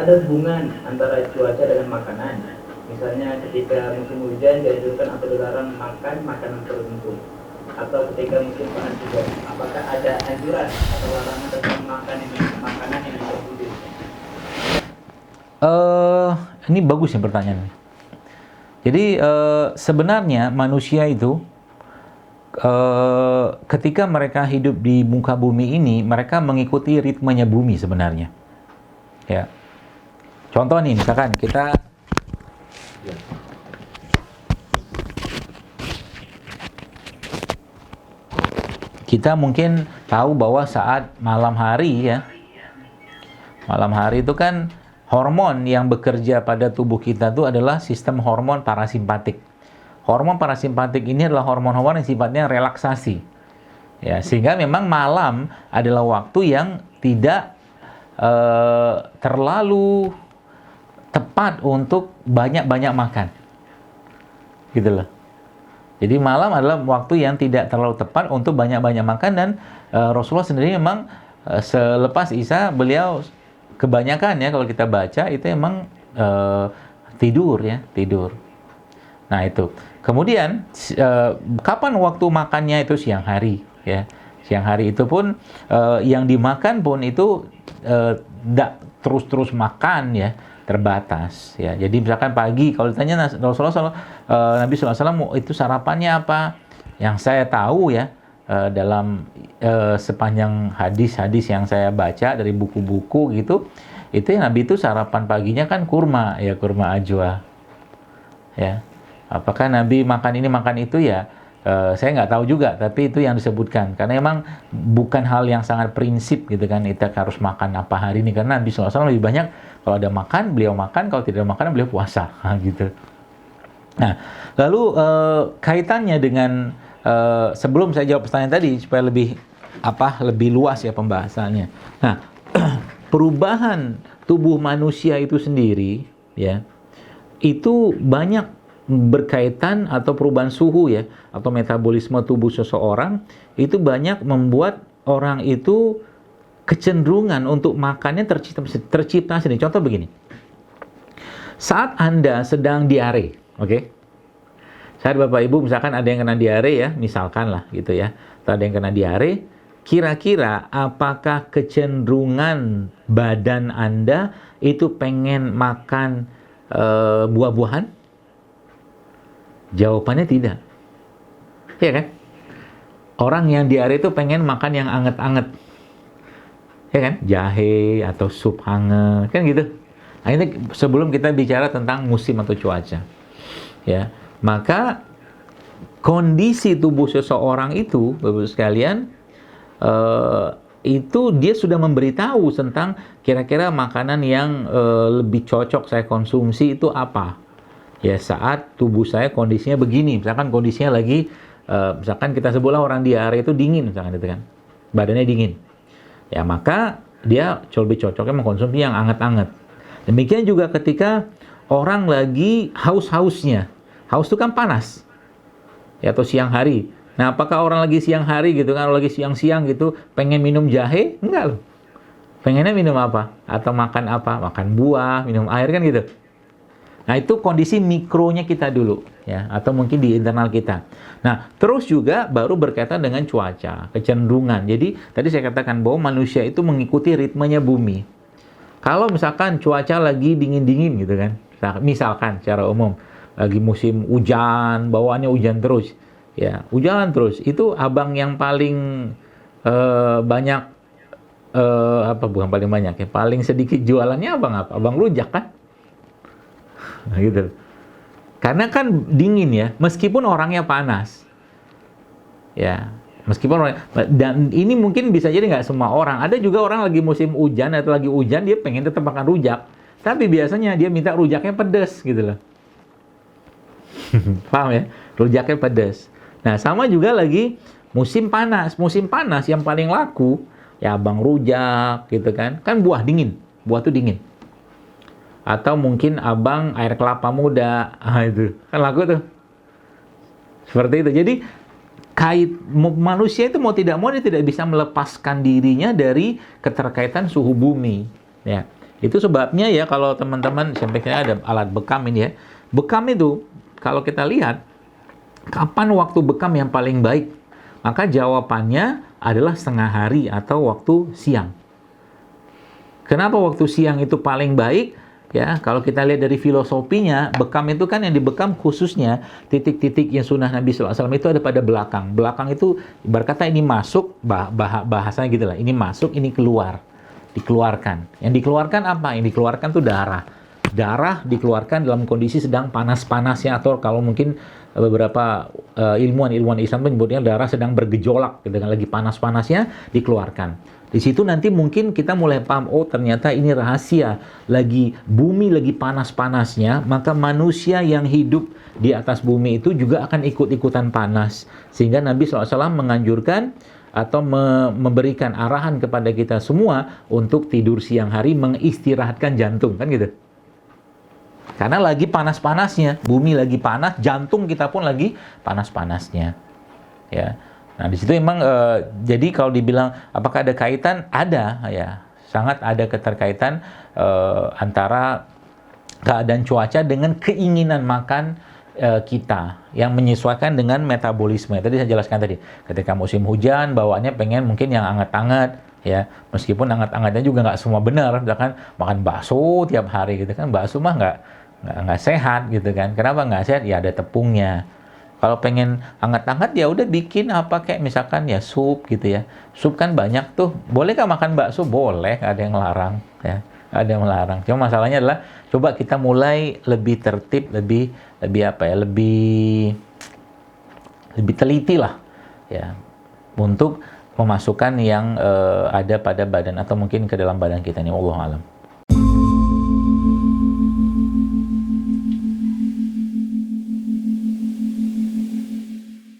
ada hubungan antara cuaca dengan makanan? Misalnya ketika musim hujan dianjurkan atau dilarang makan makanan tertentu, atau ketika musim panas juga, apakah ada anjuran atau larangan tentang makanan yang dikonsumsi? Ini bagus ya pertanyaannya. Jadi sebenarnya manusia itu ketika mereka hidup di muka bumi ini, mereka mengikuti ritmenya bumi sebenarnya. Ya. Contoh nih, misalkan kita mungkin tahu bahwa saat malam hari ya, malam hari itu kan hormon yang bekerja pada tubuh kita itu adalah sistem hormon parasimpatik. Hormon parasimpatik ini adalah hormon-hormon yang sifatnya relaksasi. Ya, sehingga memang malam adalah waktu yang tidak terlalu tepat untuk banyak-banyak makan. Gitu loh. Jadi malam adalah waktu yang tidak terlalu tepat untuk banyak-banyak makan, dan Rasulullah sendiri memang selepas Isya beliau kebanyakan ya kalau kita baca itu emang tidur ya, tidur. Nah itu. Kemudian kapan waktu makannya itu siang hari ya. Siang hari itu pun yang dimakan pun itu tidak terus-terus makan ya, terbatas ya. Jadi misalkan pagi kalau ditanya Rasulullah Nabi SAW itu sarapannya apa? Yang saya tahu ya dalam sepanjang hadis-hadis yang saya baca dari buku-buku gitu, itu Nabi itu sarapan paginya kan kurma ya, kurma ajwa ya. Apakah Nabi makan ini makan itu ya? Saya nggak tahu juga, tapi itu yang disebutkan. Karena emang bukan hal yang sangat prinsip gitu kan, kita harus makan apa hari ini. Karena Nabi SAW lebih banyak, kalau ada makan, beliau makan. Kalau tidak ada makanan, beliau puasa. Gitu. Nah, lalu kaitannya dengan, sebelum saya jawab pertanyaan tadi, supaya lebih luas ya pembahasannya. Nah, perubahan tubuh manusia itu sendiri, ya, itu banyak berkaitan, atau perubahan suhu ya, atau metabolisme tubuh seseorang itu banyak membuat orang itu kecenderungan untuk makannya tercipta sendiri. Contoh begini, saat Anda sedang diare, oke? Saat Bapak Ibu misalkan ada yang kena diare ya, misalkan lah gitu ya, atau ada yang kena diare, kira-kira apakah kecenderungan badan Anda itu pengen makan buah-buahan? Jawabannya tidak. Iya kan? Orang yang diare itu pengen makan yang anget-anget. Ya kan? Jahe atau sup hangat, kan gitu. Nah, ini sebelum kita bicara tentang musim atau cuaca. Ya. Maka kondisi tubuh seseorang itu, Bapak sekalian, itu dia sudah memberitahu tentang kira-kira makanan yang lebih cocok saya konsumsi itu apa. Ya, saat tubuh saya kondisinya begini, misalkan kondisinya lagi, misalkan kita sebutlah orang diare itu dingin, misalkan itu kan, badannya dingin. Ya, maka dia lebih cocoknya mengkonsumsi yang anget-anget. Demikian juga ketika orang lagi haus-hausnya. Haus itu kan panas. Ya, atau siang hari. Nah, apakah orang lagi siang hari gitu kan, lagi siang-siang gitu, pengen minum jahe? Enggak loh. Pengennya minum apa? Atau makan apa? Makan buah, minum air kan gitu. Nah, itu kondisi mikronya kita dulu, ya, atau mungkin di internal kita. Nah, terus juga baru berkaitan dengan cuaca, kecenderungan. Jadi, tadi saya katakan bahwa manusia itu mengikuti ritmenya bumi. Kalau misalkan cuaca lagi dingin-dingin gitu kan, misalkan secara umum, lagi musim hujan, bawaannya hujan terus, ya, hujan terus, itu abang yang paling banyak, bukan paling banyak ya, paling sedikit jualannya abang apa? Abang rujak kan? Nah, gitu. Karena kan dingin ya, meskipun orangnya panas. Ya, meskipun dan ini mungkin bisa jadi nggak semua orang. Ada juga orang lagi musim hujan atau lagi hujan dia pengen tetap makan rujak, tapi biasanya dia minta rujaknya pedas gitu loh. Paham ya? Rujaknya pedas. Nah, sama juga lagi musim panas. Musim panas yang paling laku ya abang rujak gitu kan. Kan buah dingin. Buah tuh dingin. Atau mungkin abang air kelapa muda, itu kan laku tuh, seperti itu. Jadi manusia itu mau tidak mau dia tidak bisa melepaskan dirinya dari keterkaitan suhu bumi, ya. Itu sebabnya ya kalau teman-teman sampai ada alat bekam ini ya. Bekam itu kalau kita lihat kapan waktu bekam yang paling baik? Maka jawabannya adalah setengah hari atau waktu siang. Kenapa waktu siang itu paling baik? Ya, kalau kita lihat dari filosofinya, bekam itu kan yang dibekam khususnya titik-titik yang sunnah Nabi SAW itu ada pada belakang. Belakang itu berkata ini masuk, bahasanya gitu lah. Ini masuk, ini keluar. Dikeluarkan. Yang dikeluarkan apa? Yang dikeluarkan itu darah. Darah dikeluarkan dalam kondisi sedang panas-panasnya, atau kalau mungkin beberapa ilmuwan Islam menyebutnya darah sedang bergejolak, dengan lagi panas-panasnya dikeluarkan. Di situ nanti mungkin kita mulai paham, oh ternyata ini rahasia, lagi bumi lagi panas-panasnya, maka manusia yang hidup di atas bumi itu juga akan ikut-ikutan panas. Sehingga Nabi SAW menganjurkan atau memberikan arahan kepada kita semua untuk tidur siang hari, mengistirahatkan jantung, kan gitu. Karena lagi panas-panasnya, bumi lagi panas, jantung kita pun lagi panas-panasnya. Ya. Nah, di situ emang jadi kalau dibilang apakah ada kaitan? Ada, ya. Sangat ada keterkaitan antara keadaan cuaca dengan keinginan makan kita yang menyesuaikan dengan metabolisme. Tadi saya jelaskan tadi, ketika musim hujan bawaannya pengen mungkin yang hangat-hangat, ya. Meskipun hangat-hangatnya juga nggak semua benar, misalkan makan bakso tiap hari gitu kan, bakso mah nggak sehat gitu kan. Kenapa nggak sehat? Ya ada tepungnya. Kalau pengen hangat-hangat ya udah bikin apa kayak misalkan ya sup gitu ya. Sup kan banyak tuh. Bolehkah makan bakso? Boleh, nggak ada yang larang ya. Nggak ada yang melarang. Cuma masalahnya adalah coba kita mulai lebih tertib, lebih apa ya? Lebih teliti lah ya untuk memasukkan yang ada pada badan atau mungkin ke dalam badan kita ini. Wallahu a'lam.